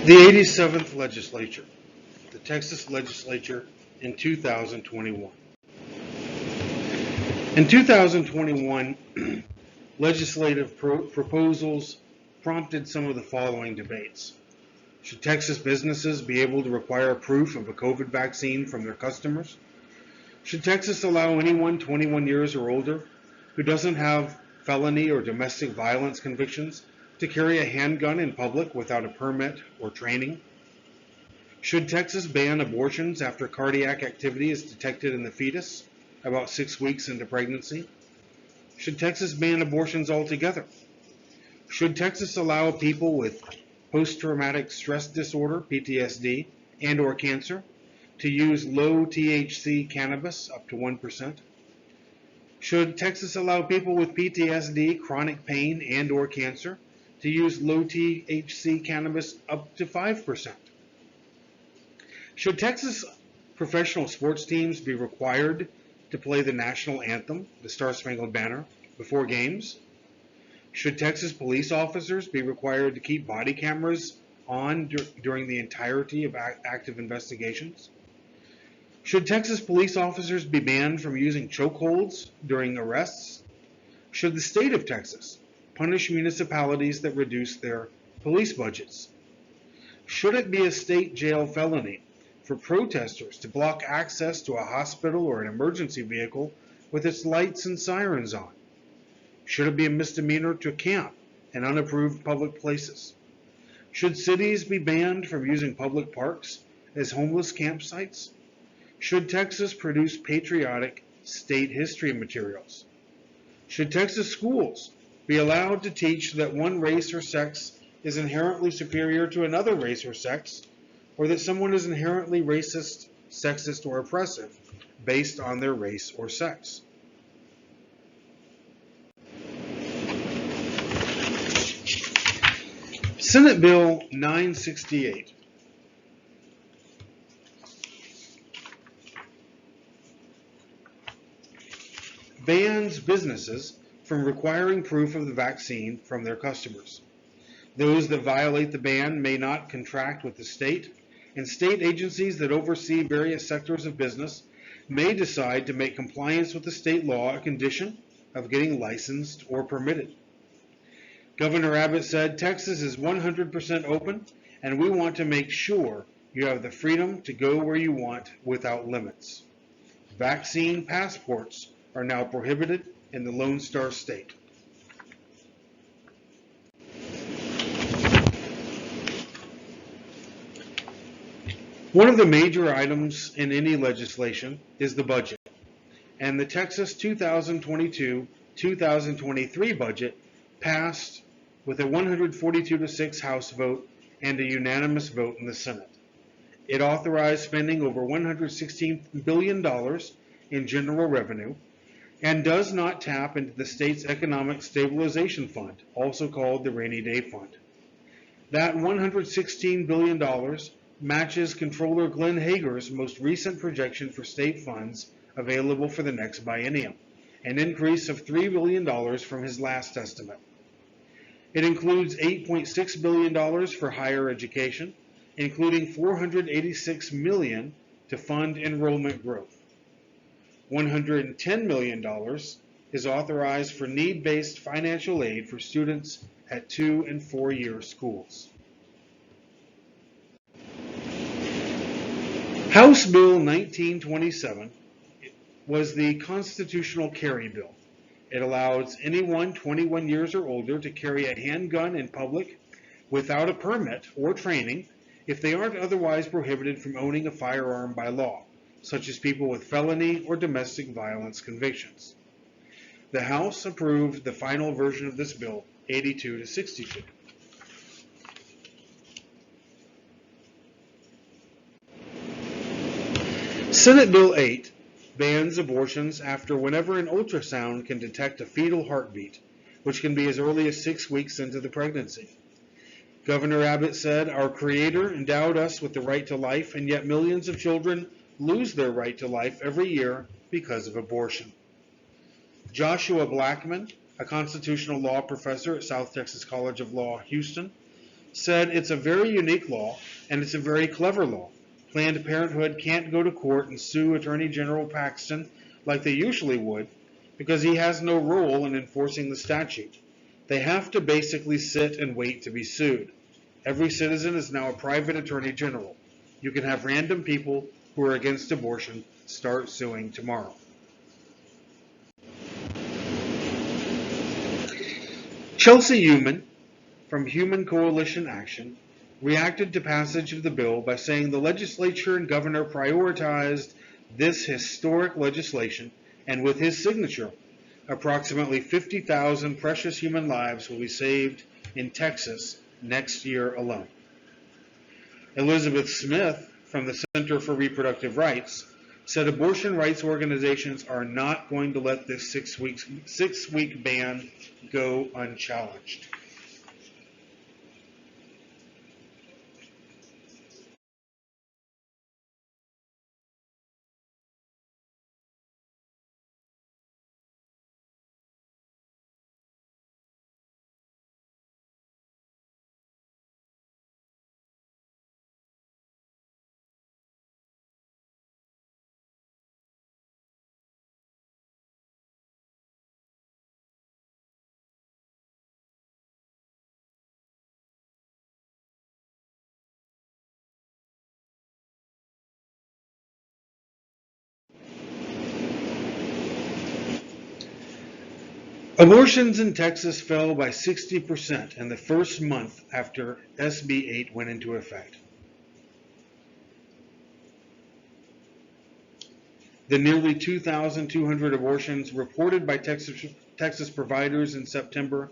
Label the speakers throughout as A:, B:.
A: The 87th Legislature, the Texas Legislature in 2021. In 2021, legislative proposals prompted some of the following debates. Should Texas businesses be able to require proof of a COVID vaccine from their customers? Should Texas allow anyone 21 years or older who doesn't have felony or domestic violence convictions to carry a handgun in public without a permit or training? Should Texas ban abortions after cardiac activity is detected in the fetus about 6 weeks into pregnancy? Should Texas ban abortions altogether? Should Texas allow people with post-traumatic stress disorder, PTSD, and/or cancer to use low THC cannabis up to 1%? Should Texas allow people with PTSD, chronic pain, and/or cancer to use low THC cannabis up to 5%? Should Texas professional sports teams be required to play the national anthem, the Star-Spangled Banner, before games? Should Texas police officers be required to keep body cameras on during the entirety of active investigations? Should Texas police officers be banned from using chokeholds during arrests? Should the state of Texas punish municipalities that reduce their police budgets? Should it be a state jail felony for protesters to block access to a hospital or an emergency vehicle with its lights and sirens on? Should it be a misdemeanor to camp in unapproved public places? Should cities be banned from using public parks as homeless campsites? Should Texas produce patriotic state history materials? Should Texas schools be allowed to teach that one race or sex is inherently superior to another race or sex, or that someone is inherently racist, sexist, or oppressive based on their race or sex? Senate Bill 968 bans businesses from requiring proof of the vaccine from their customers. Those that violate the ban may not contract with the state, and state agencies that oversee various sectors of business may decide to make compliance with the state law a condition of getting licensed or permitted. Governor Abbott said, "Texas is 100% open, and we want to make sure you have the freedom to go where you want without limits." Vaccine passports are now prohibited in the Lone Star State. One of the major items in any legislation is the budget, and the Texas 2022-2023 budget passed with a 142-6 House vote and a unanimous vote in the Senate. It authorized spending over $116 billion in general revenue and does not tap into the state's Economic Stabilization Fund, also called the Rainy Day Fund. That $116 billion matches Comptroller Glenn Hager's most recent projection for state funds available for the next biennium, an increase of $3 billion from his last estimate. It includes $8.6 billion for higher education, including $486 million to fund enrollment growth. $110 million is authorized for need-based financial aid for students at 2- and 4-year schools. House Bill 1927 was the constitutional carry bill. It allows anyone 21 years or older to carry a handgun in public without a permit or training if they aren't otherwise prohibited from owning a firearm by law, such as people with felony or domestic violence convictions. The House approved the final version of this bill, 82-62. Senate Bill 8 bans abortions after whenever an ultrasound can detect a fetal heartbeat, which can be as early as 6 weeks into the pregnancy. Governor Abbott said, "Our Creator endowed us with the right to life, and yet millions of children lose their right to life every year because of abortion." Joshua Blackman, a constitutional law professor at South Texas College of Law, Houston, said it's a very unique law and it's a very clever law. Planned Parenthood can't go to court and sue Attorney General Paxton like they usually would because he has no role in enforcing the statute. They have to basically sit and wait to be sued. Every citizen is now a private attorney general. You can have random people who are against abortion start suing tomorrow. Chelsea Human, from Human Coalition Action, reacted to passage of the bill by saying the legislature and governor prioritized this historic legislation, and with his signature, approximately 50,000 precious human lives will be saved in Texas next year alone. Elizabeth Smith, from the Center for Reproductive Rights, said abortion rights organizations are not going to let this six-week ban go unchallenged. Abortions in Texas fell by 60% in the first month after SB 8 went into effect. The nearly 2,200 abortions reported by Texas providers in September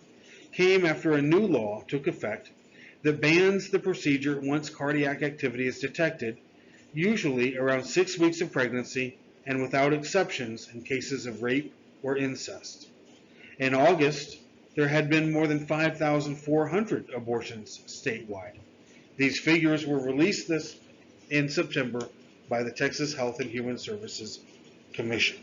A: came after a new law took effect that bans the procedure once cardiac activity is detected, usually around 6 weeks of pregnancy and without exceptions in cases of rape or incest. In August, there had been more than 5,400 abortions statewide. These figures were released in September by the Texas Health and Human Services Commission.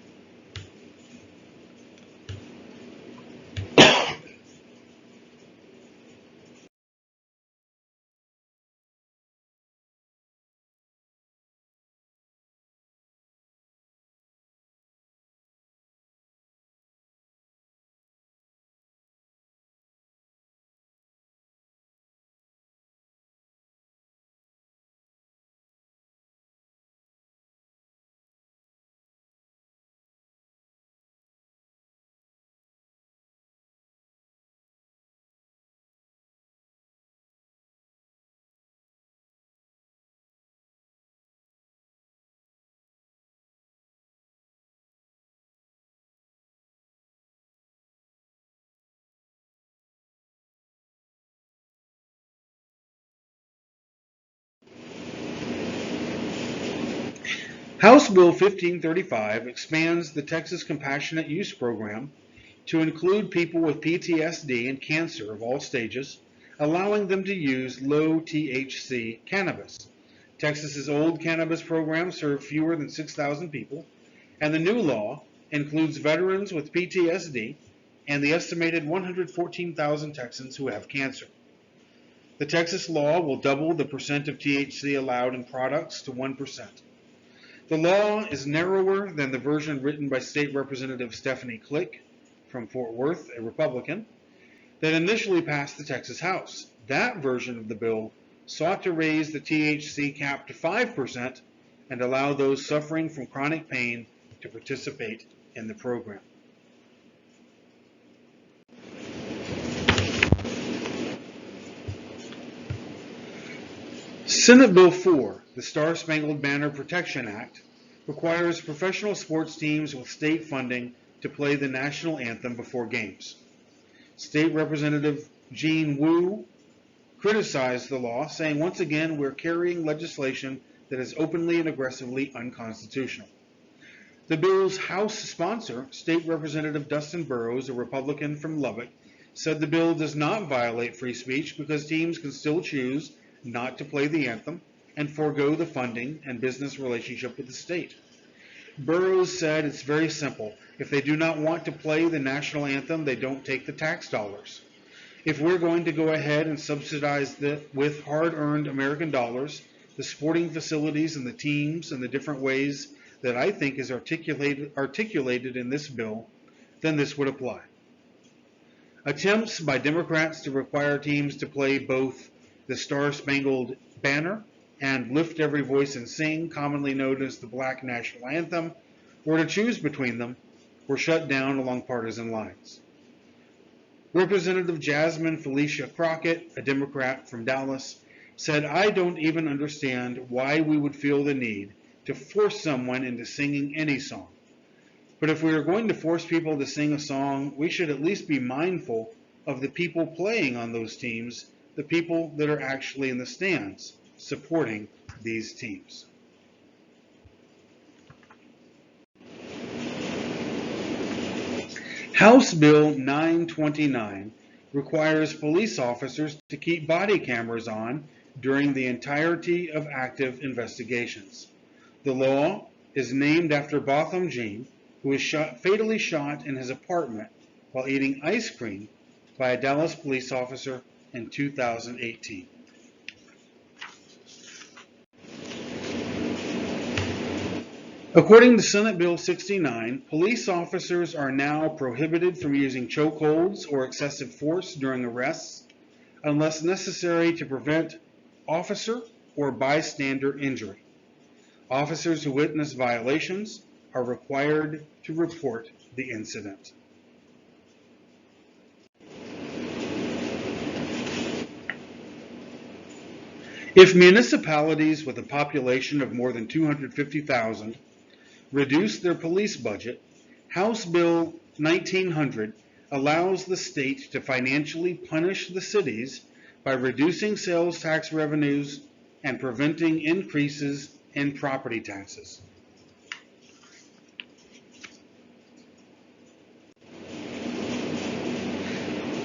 A: House Bill 1535 expands the Texas Compassionate Use Program to include people with PTSD and cancer of all stages, allowing them to use low THC cannabis. Texas's old cannabis program served fewer than 6,000 people, and the new law includes veterans with PTSD and the estimated 114,000 Texans who have cancer. The Texas law will double the percent of THC allowed in products to 1%. The law is narrower than the version written by State Representative Stephanie Click from Fort Worth, a Republican, that initially passed the Texas House. That version of the bill sought to raise the THC cap to 5% and allow those suffering from chronic pain to participate in the program. Senate Bill 4, the Star-Spangled Banner Protection Act, requires professional sports teams with state funding to play the national anthem before games. State Representative Jean Wu criticized the law, saying, once again, we're carrying legislation that is openly and aggressively unconstitutional. The bill's House sponsor, State Representative Dustin Burrows, a Republican from Lubbock, said the bill does not violate free speech because teams can still choose not to play the anthem and forego the funding and business relationship with the state. Burrows said it's very simple. If they do not want to play the national anthem, they don't take the tax dollars. If we're going to go ahead and subsidize with hard-earned American dollars, the sporting facilities and the teams and the different ways that I think is articulated in this bill, then this would apply. Attempts by Democrats to require teams to play both the Star-Spangled Banner and Lift Every Voice and Sing, commonly known as the Black National Anthem, or to choose between them, were shut down along partisan lines. Representative Jasmine Felicia Crockett, a Democrat from Dallas, said, "I don't even understand why we would feel the need to force someone into singing any song. But if we are going to force people to sing a song, we should at least be mindful of the people playing on those teams, the people that are actually in the stands supporting these teams." House Bill 929 requires police officers to keep body cameras on during the entirety of active investigations. The law is named after Botham Jean, who was fatally shot in his apartment while eating ice cream by a Dallas police officer in 2018. According to Senate Bill 69, police officers are now prohibited from using chokeholds or excessive force during arrests unless necessary to prevent officer or bystander injury. Officers who witness violations are required to report the incident. If municipalities with a population of more than 250,000 reduce their police budget, House Bill 1900 allows the state to financially punish the cities by reducing sales tax revenues and preventing increases in property taxes.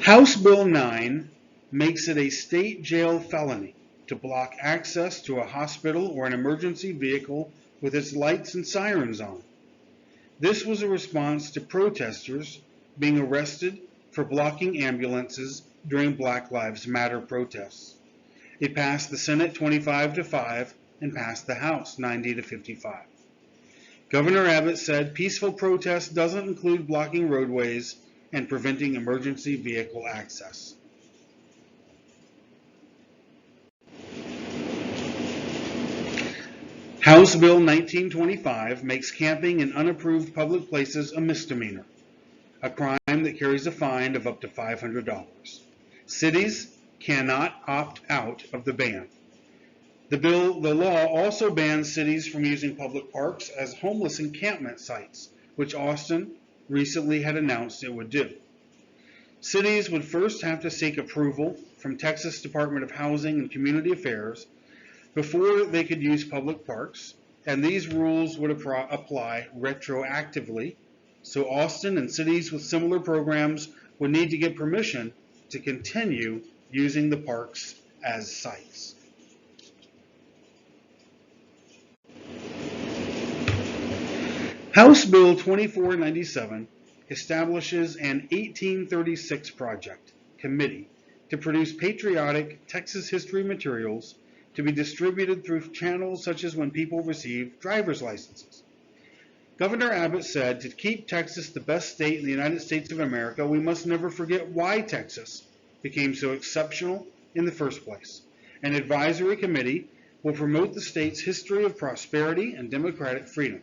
A: House Bill 9 makes it a state jail felony to block access to a hospital or an emergency vehicle with its lights and sirens on. This was a response to protesters being arrested for blocking ambulances during Black Lives Matter protests. It passed the Senate 25-5 and passed the House 90-55. Governor Abbott said peaceful protest doesn't include blocking roadways and preventing emergency vehicle access. House Bill 1925 makes camping in unapproved public places a misdemeanor, a crime that carries a fine of up to $500. Cities cannot opt out of the ban. The law also bans cities from using public parks as homeless encampment sites, which Austin recently had announced it would do. Cities would first have to seek approval from Texas Department of Housing and Community Affairs before they could use public parks, and these rules would apply retroactively, so Austin and cities with similar programs would need to get permission to continue using the parks as sites. House Bill 2497 establishes an 1836 Project Committee to produce patriotic Texas history materials to be distributed through channels such as when people receive driver's licenses. Governor Abbott said, "To keep Texas the best state in the United States of America, we must never forget why Texas became so exceptional in the first place. An advisory committee will promote the state's history of prosperity and democratic freedom.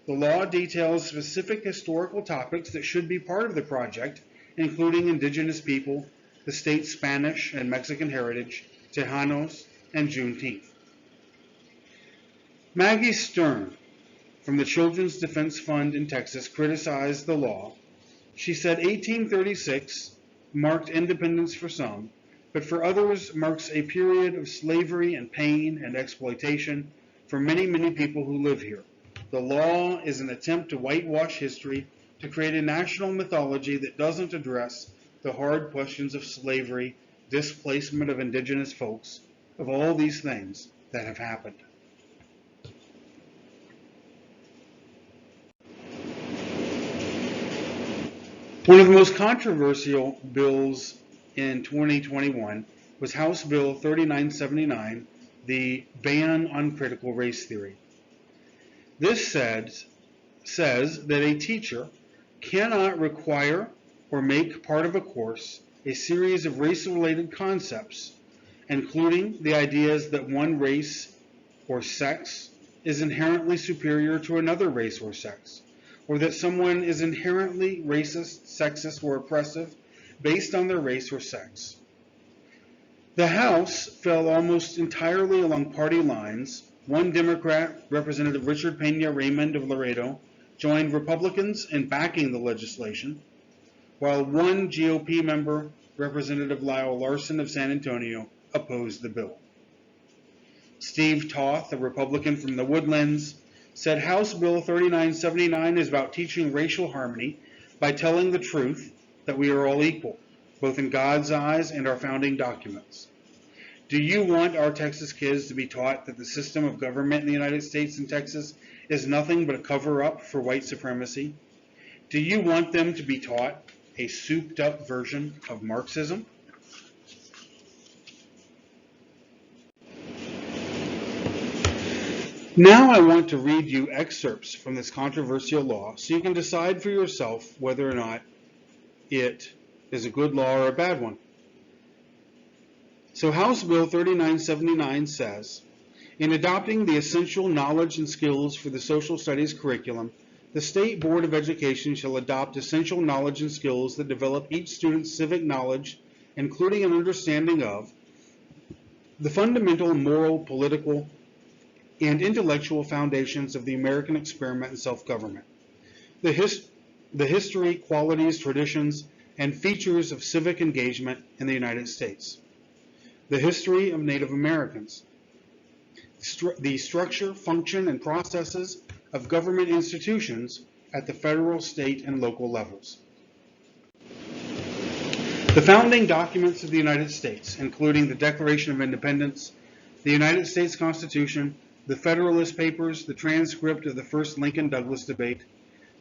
A: The law details specific historical topics that should be part of the project, including indigenous people, the state's Spanish and Mexican heritage, Tejanos, and Juneteenth." Maggie Stern from the Children's Defense Fund in Texas criticized the law. She said 1836 marked independence for some, but for others marks a period of slavery and pain and exploitation for many, many people who live here. The law is an attempt to whitewash history, to create a national mythology that doesn't address the hard questions of slavery, displacement of indigenous folks, of all these things that have happened. One of the most controversial bills in 2021 was House Bill 3979, the Ban on Critical Race Theory. This says that a teacher cannot require or make part of a course a series of race-related concepts, including the ideas that one race or sex is inherently superior to another race or sex, or that someone is inherently racist, sexist, or oppressive based on their race or sex. The House fell almost entirely along party lines. One Democrat, Representative Richard Pena Raymond of Laredo, joined Republicans in backing the legislation, while one GOP member, Representative Lyle Larson of San Antonio, opposed the bill. Steve Toth, a Republican from the Woodlands, said House Bill 3979 is about teaching racial harmony by telling the truth that we are all equal, both in God's eyes and our founding documents. Do you want our Texas kids to be taught that the system of government in the United States and Texas is nothing but a cover-up for white supremacy? Do you want them to be taught a souped-up version of Marxism? Now I want to read you excerpts from this controversial law so you can decide for yourself whether or not it is a good law or a bad one. So House Bill 3979 says, in adopting the essential knowledge and skills for the social studies curriculum, the State Board of Education shall adopt essential knowledge and skills that develop each student's civic knowledge, including an understanding of the fundamental moral, political, and intellectual foundations of the American experiment in self-government, the history, qualities, traditions, and features of civic engagement in the United States, the history of Native Americans, the structure, function, and processes of government institutions at the federal, state, and local levels. The founding documents of the United States, including the Declaration of Independence, the United States Constitution, the Federalist Papers, the transcript of the first Lincoln-Douglas debate,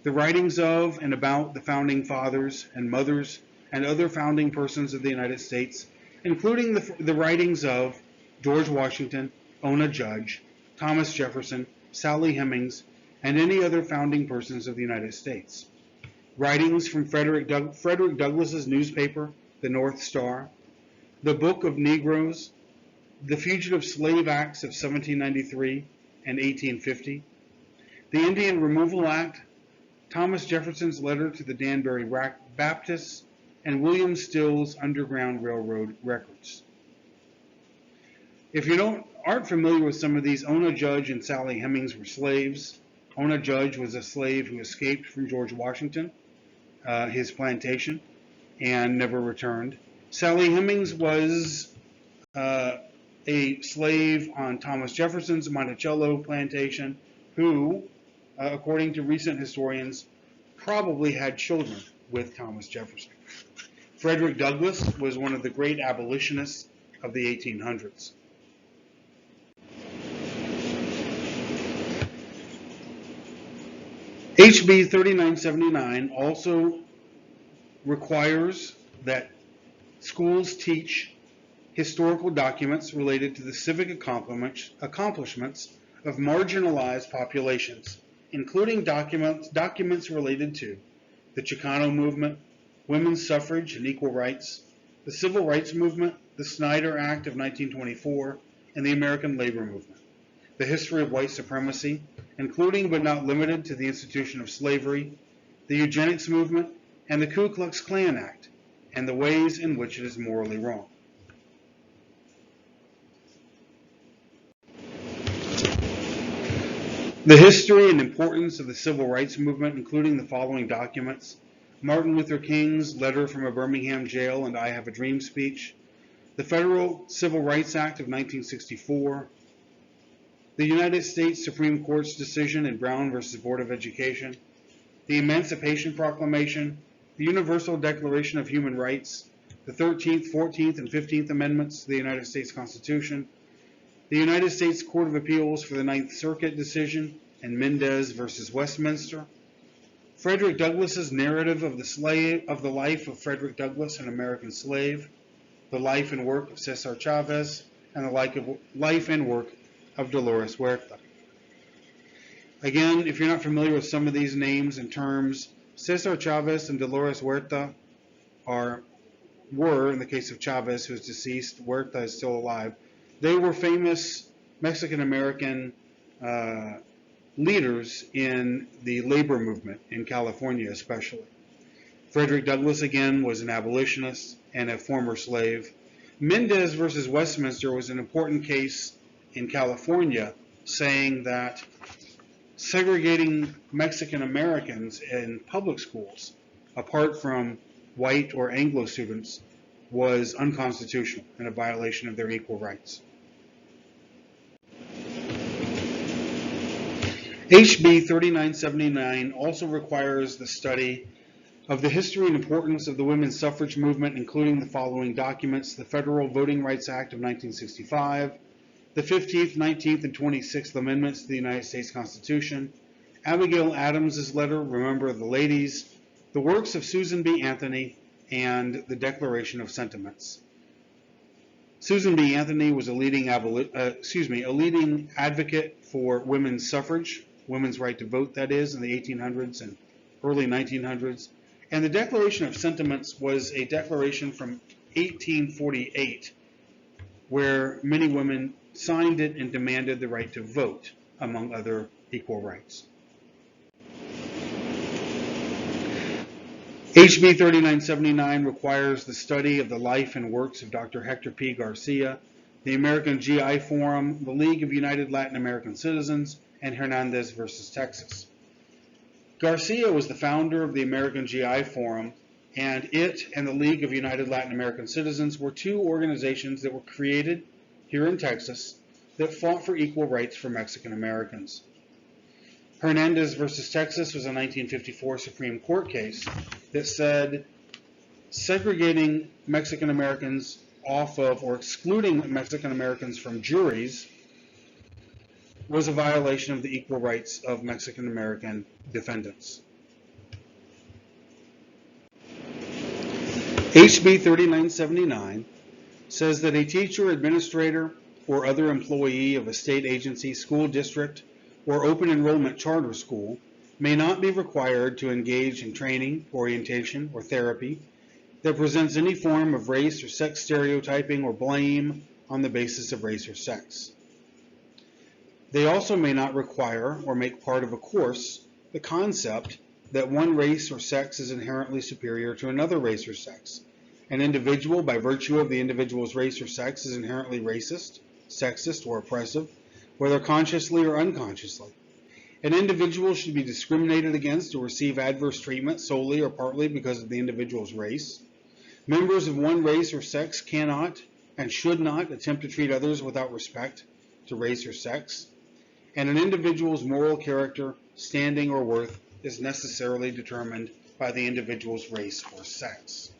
A: the writings of and about the founding fathers and mothers and other founding persons of the United States, including the writings of George Washington, Ona Judge, Thomas Jefferson, Sally Hemings, and any other founding persons of the United States. Writings from Frederick Douglass's newspaper, the North Star, the Book of Negroes, the Fugitive Slave Acts of 1793 and 1850, the Indian Removal Act, Thomas Jefferson's letter to the Danbury Baptists, and William Still's Underground Railroad records. If you aren't familiar with some of these, Ona Judge and Sally Hemings were slaves. Ona Judge was a slave who escaped from George Washington, his plantation, and never returned. Sally Hemings was a slave on Thomas Jefferson's Monticello plantation who, according to recent historians, probably had children with Thomas Jefferson. Frederick Douglass was one of the great abolitionists of the 1800s. HB 3979 also requires that schools teach historical documents related to the civic accomplishments of marginalized populations, including documents related to the Chicano movement, women's suffrage and equal rights, the Civil Rights Movement, the Snyder Act of 1924, and the American Labor Movement, the history of white supremacy, including but not limited to the institution of slavery, the eugenics movement, and the Ku Klux Klan Act, and the ways in which it is morally wrong. The history and importance of the Civil Rights Movement, including the following documents: Martin Luther King's letter from a Birmingham jail and I Have a Dream speech, the Federal Civil Rights Act of 1964, the United States Supreme Court's decision in Brown versus Board of Education, the Emancipation Proclamation, the Universal Declaration of Human Rights, the 13th, 14th, and 15th Amendments to the United States Constitution, the United States Court of Appeals for the Ninth Circuit decision in Mendez versus Westminster, Frederick Douglass's narrative of the life of Frederick Douglass, an American slave, the life and work of Cesar Chavez, and the life and work of Dolores Huerta. Again, if you're not familiar with some of these names and terms, Cesar Chavez and Dolores Huerta were, in the case of Chavez, who is deceased, Huerta is still alive, they were famous Mexican-American leaders in the labor movement in California especially. Frederick Douglass, again, was an abolitionist and a former slave. Mendez versus Westminster was an important case in California, saying that segregating Mexican Americans in public schools, apart from white or Anglo students, was unconstitutional and a violation of their equal rights. HB 3979 also requires the study of the history and importance of the women's suffrage movement, including the following documents: the Federal Voting Rights Act of 1965, the 15th, 19th, and 26th Amendments to the United States Constitution, Abigail Adams's letter, Remember the Ladies, the works of Susan B. Anthony, and the Declaration of Sentiments. Susan B. Anthony was a leading advocate for women's suffrage, women's right to vote, that is, in the 1800s and early 1900s. And the Declaration of Sentiments was a declaration from 1848 where many women signed it and demanded the right to vote, among other equal rights. HB 3979 requires the study of the life and works of Dr. Hector P. Garcia, the American GI Forum, the League of United Latin American Citizens, and Hernandez versus Texas. Garcia was the founder of the American GI Forum, and it and the League of United Latin American Citizens were two organizations that were created here in Texas that fought for equal rights for Mexican Americans. Hernandez versus Texas was a 1954 Supreme Court case that said segregating Mexican Americans off of, or excluding Mexican Americans from juries, was a violation of the equal rights of Mexican American defendants. HB 3979 says that a teacher, administrator, or other employee of a state agency, school district, or open enrollment charter school may not be required to engage in training, orientation, or therapy that presents any form of race or sex stereotyping or blame on the basis of race or sex. They also may not require or make part of a course the concept that one race or sex is inherently superior to another race or sex. An individual, by virtue of the individual's race or sex, is inherently racist, sexist, or oppressive, whether consciously or unconsciously. An individual should be discriminated against or receive adverse treatment solely or partly because of the individual's race. Members of one race or sex cannot and should not attempt to treat others without respect to race or sex. And an individual's moral character, standing, or worth is necessarily determined by the individual's race or sex.